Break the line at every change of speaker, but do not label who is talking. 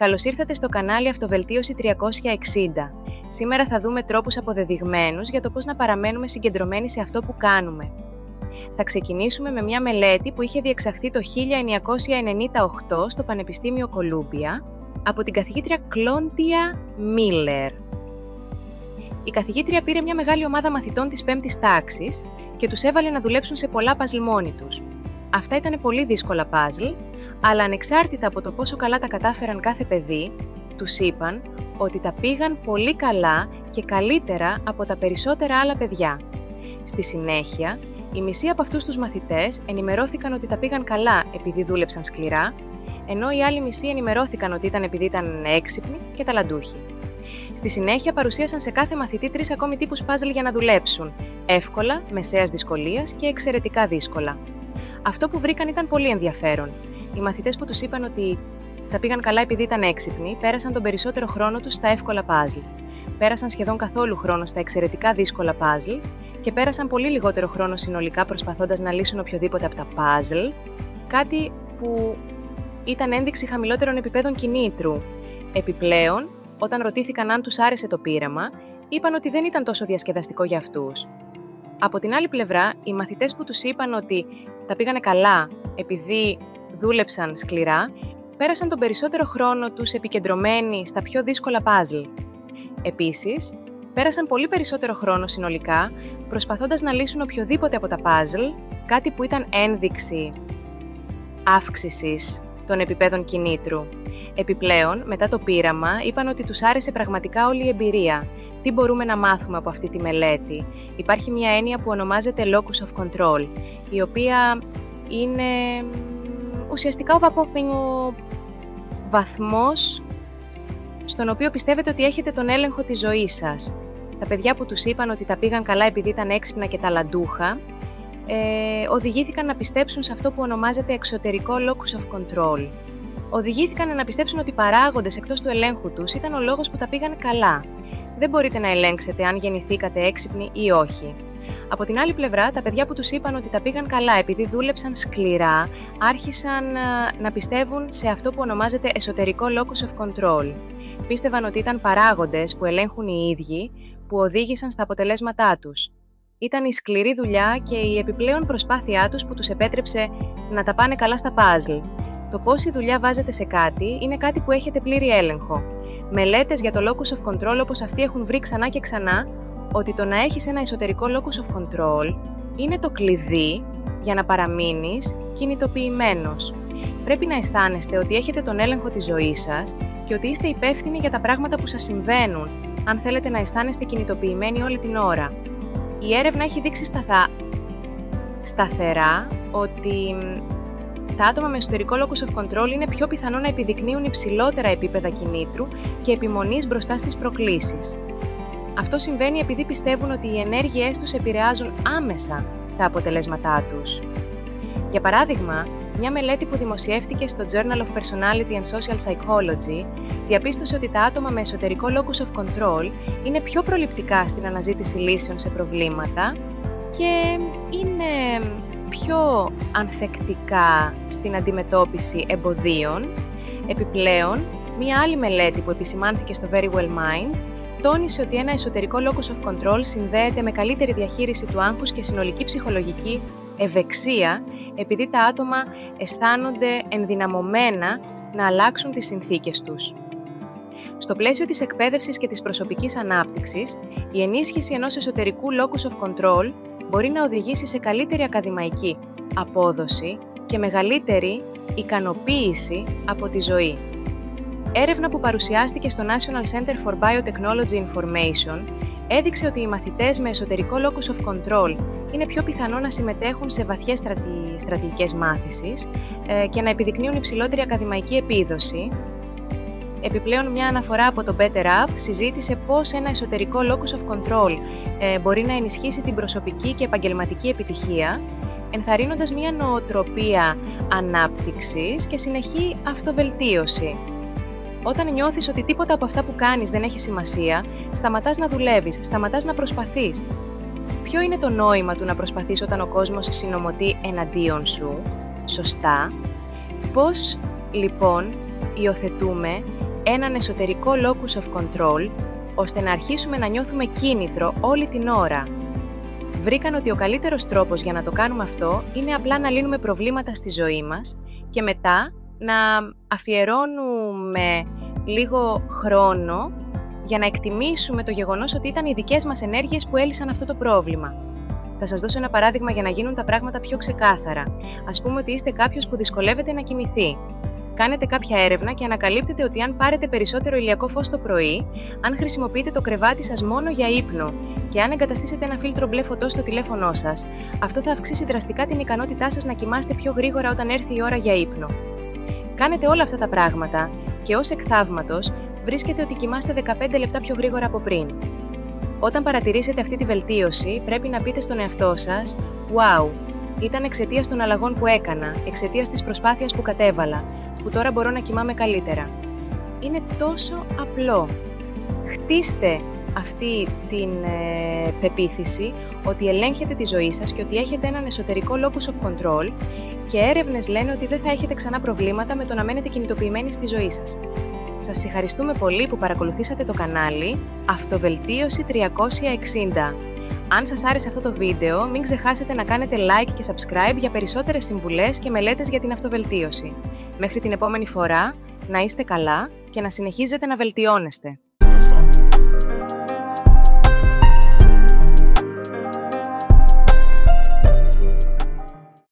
Καλώς ήρθατε στο κανάλι Αυτοβελτίωση 360. Σήμερα θα δούμε τρόπους αποδεδειγμένους για το πώς να παραμένουμε συγκεντρωμένοι σε αυτό που κάνουμε. Θα ξεκινήσουμε με μια μελέτη που είχε διεξαχθεί το 1998 στο Πανεπιστήμιο Κολούμπια από την καθηγήτρια Κλόντια Μίλλερ. Η καθηγήτρια πήρε μια μεγάλη ομάδα μαθητών της 5ης τάξης και τους έβαλε να δουλέψουν σε πολλά παζλ μόνοι τους. Αυτά ήταν πολύ δύσκολα παζλ, αλλά ανεξάρτητα από το πόσο καλά τα κατάφεραν κάθε παιδί, τους είπαν ότι τα πήγαν πολύ καλά και καλύτερα από τα περισσότερα άλλα παιδιά. Στη συνέχεια, οι μισοί από αυτούς τους μαθητές ενημερώθηκαν ότι τα πήγαν καλά επειδή δούλεψαν σκληρά, ενώ οι άλλοι μισοί ενημερώθηκαν ότι ήταν επειδή ήταν έξυπνοι και ταλαντούχοι. Στη συνέχεια παρουσίασαν σε κάθε μαθητή 3 ακόμη τύπους παζλ για να δουλέψουν, εύκολα, μεσαίας δυσκολίας και εξαιρετικά δύσκολα. Αυτό που βρήκαν ήταν πολύ ενδιαφέρον. Οι μαθητές που τους είπαν ότι τα πήγαν καλά επειδή ήταν έξυπνοι, πέρασαν τον περισσότερο χρόνο τους στα εύκολα παζλ. Πέρασαν σχεδόν καθόλου χρόνο στα εξαιρετικά δύσκολα παζλ και πέρασαν πολύ λιγότερο χρόνο συνολικά προσπαθώντας να λύσουν οποιοδήποτε από τα παζλ, κάτι που ήταν ένδειξη χαμηλότερων επιπέδων κινήτρου. Επιπλέον, όταν ρωτήθηκαν αν τους άρεσε το πείραμα, είπαν ότι δεν ήταν τόσο διασκεδαστικό για αυτούς. Από την άλλη πλευρά, οι μαθητές που τους είπαν ότι τα πήγανε καλά επειδή δούλεψαν σκληρά, πέρασαν τον περισσότερο χρόνο τους επικεντρωμένοι στα πιο δύσκολα παζλ. Επίσης, πέρασαν πολύ περισσότερο χρόνο συνολικά προσπαθώντας να λύσουν οποιοδήποτε από τα παζλ, κάτι που ήταν ένδειξη αύξησης των επιπέδων κινήτρου. Επιπλέον, μετά το πείραμα, είπαν ότι τους άρεσε πραγματικά όλη η εμπειρία. Τι μπορούμε να μάθουμε από αυτή τη μελέτη? Υπάρχει μια έννοια που ονομάζεται locus of control, η οποία είναι ουσιαστικά ο βαθμός στον οποίο πιστεύετε ότι έχετε τον έλεγχο της ζωής σας. Τα παιδιά που τους είπαν ότι τα πήγαν καλά επειδή ήταν έξυπνα και ταλαντούχα, οδηγήθηκαν να πιστέψουν σε αυτό που ονομάζεται εξωτερικό locus of control. Οδηγήθηκαν να πιστέψουν ότι οι παράγοντες εκτός του ελέγχου τους ήταν ο λόγος που τα πήγαν καλά. Δεν μπορείτε να ελέγξετε αν γεννηθήκατε έξυπνοι ή όχι. Από την άλλη πλευρά, τα παιδιά που τους είπαν ότι τα πήγαν καλά επειδή δούλεψαν σκληρά, άρχισαν να πιστεύουν σε αυτό που ονομάζεται εσωτερικό locus of control. Πίστευαν ότι ήταν παράγοντες που ελέγχουν οι ίδιοι που οδήγησαν στα αποτελέσματά τους. Ήταν η σκληρή δουλειά και η επιπλέον προσπάθειά τους που τους επέτρεψε να τα πάνε καλά στα παζλ. Το πόση δουλειά βάζετε σε κάτι είναι κάτι που έχετε πλήρη έλεγχο. Μελέτες για το locus of control όπως αυτή έχουν βρει ξανά και ξανά ότι το να έχεις ένα εσωτερικό locus of control είναι το κλειδί για να παραμείνεις κινητοποιημένος. Πρέπει να αισθάνεστε ότι έχετε τον έλεγχο της ζωής σας και ότι είστε υπεύθυνοι για τα πράγματα που σας συμβαίνουν, αν θέλετε να αισθάνεστε κινητοποιημένοι όλη την ώρα. Η έρευνα έχει δείξει σταθερά ότι τα άτομα με εσωτερικό locus of control είναι πιο πιθανό να επιδεικνύουν υψηλότερα επίπεδα κινήτρου και επιμονής μπροστά στις προκλήσεις. Αυτό συμβαίνει επειδή πιστεύουν ότι οι ενέργειές τους επηρεάζουν άμεσα τα αποτελέσματά τους. Για παράδειγμα, μια μελέτη που δημοσιεύτηκε στο Journal of Personality and Social Psychology διαπίστωσε ότι τα άτομα με εσωτερικό locus of control είναι πιο προληπτικά στην αναζήτηση λύσεων σε προβλήματα και είναι πιο ανθεκτικά στην αντιμετώπιση εμποδίων. Επιπλέον, μια άλλη μελέτη που επισημάνθηκε στο Very Well Mind τόνισε ότι ένα εσωτερικό locus of control συνδέεται με καλύτερη διαχείριση του άγχους και συνολική ψυχολογική ευεξία, επειδή τα άτομα αισθάνονται ενδυναμωμένα να αλλάξουν τις συνθήκες τους. Στο πλαίσιο της εκπαίδευσης και της προσωπικής ανάπτυξης, η ενίσχυση ενός εσωτερικού locus of control μπορεί να οδηγήσει σε καλύτερη ακαδημαϊκή απόδοση και μεγαλύτερη ικανοποίηση από τη ζωή. Έρευνα που παρουσιάστηκε στο National Center for Biotechnology Information έδειξε ότι οι μαθητές με εσωτερικό locus of control είναι πιο πιθανό να συμμετέχουν σε βαθιές στρατηγικές μάθησης και να επιδεικνύουν υψηλότερη ακαδημαϊκή επίδοση. Επιπλέον, μια αναφορά από το Better Up συζήτησε πώς ένα εσωτερικό locus of control μπορεί να ενισχύσει την προσωπική και επαγγελματική επιτυχία, ενθαρρύνοντας μια νοοτροπία ανάπτυξης και συνεχή αυτοβελτίωση. Όταν νιώθεις ότι τίποτα από αυτά που κάνεις δεν έχει σημασία, σταματάς να δουλεύεις, σταματάς να προσπαθείς. Ποιο είναι το νόημα του να προσπαθείς όταν ο κόσμος συνομωτεί εναντίον σου? Σωστά. Πώς, λοιπόν, υιοθετούμε έναν εσωτερικό locus of control, ώστε να αρχίσουμε να νιώθουμε κίνητρο όλη την ώρα. Βρήκαν ότι ο καλύτερος τρόπος για να το κάνουμε αυτό είναι απλά να λύνουμε προβλήματα στη ζωή μας και μετά να αφιερώνουμε λίγο χρόνο για να εκτιμήσουμε το γεγονός ότι ήταν οι δικές μας ενέργειες που έλυσαν αυτό το πρόβλημα. Θα σας δώσω ένα παράδειγμα για να γίνουν τα πράγματα πιο ξεκάθαρα. Ας πούμε ότι είστε κάποιος που δυσκολεύεται να κοιμηθεί. Κάνετε κάποια έρευνα και ανακαλύπτετε ότι αν πάρετε περισσότερο ηλιακό φως το πρωί, αν χρησιμοποιείτε το κρεβάτι σας μόνο για ύπνο και αν εγκαταστήσετε ένα φίλτρο μπλε φωτός στο τηλέφωνό σας, αυτό θα αυξήσει δραστικά την ικανότητά σας να κοιμάστε πιο γρήγορα όταν έρθει η ώρα για ύπνο. Κάνετε όλα αυτά τα πράγματα και ως εκ θαύματος βρίσκετε ότι κοιμάστε 15 λεπτά πιο γρήγορα από πριν. Όταν παρατηρήσετε αυτή τη βελτίωση, πρέπει να πείτε στον εαυτό σας «Wow, ήταν εξαιτίας των αλλαγών που έκανα, εξαιτίας της προσπάθειας που κατέβαλα, που τώρα μπορώ να κοιμάμαι καλύτερα». Είναι τόσο απλό. Χτίστε αυτή την πεποίθηση ότι ελέγχετε τη ζωή σας και ότι έχετε έναν εσωτερικό locus of control και έρευνες λένε ότι δεν θα έχετε ξανά προβλήματα με το να μένετε κινητοποιημένοι στη ζωή σας. Σας ευχαριστούμε πολύ που παρακολουθήσατε το κανάλι Αυτοβελτίωση 360. Αν σας άρεσε αυτό το βίντεο, μην ξεχάσετε να κάνετε like και subscribe για περισσότερες συμβουλές και μελέτες για την αυτοβελτίωση. Μέχρι την επόμενη φορά, να είστε καλά και να συνεχίζετε να βελτιώνεστε.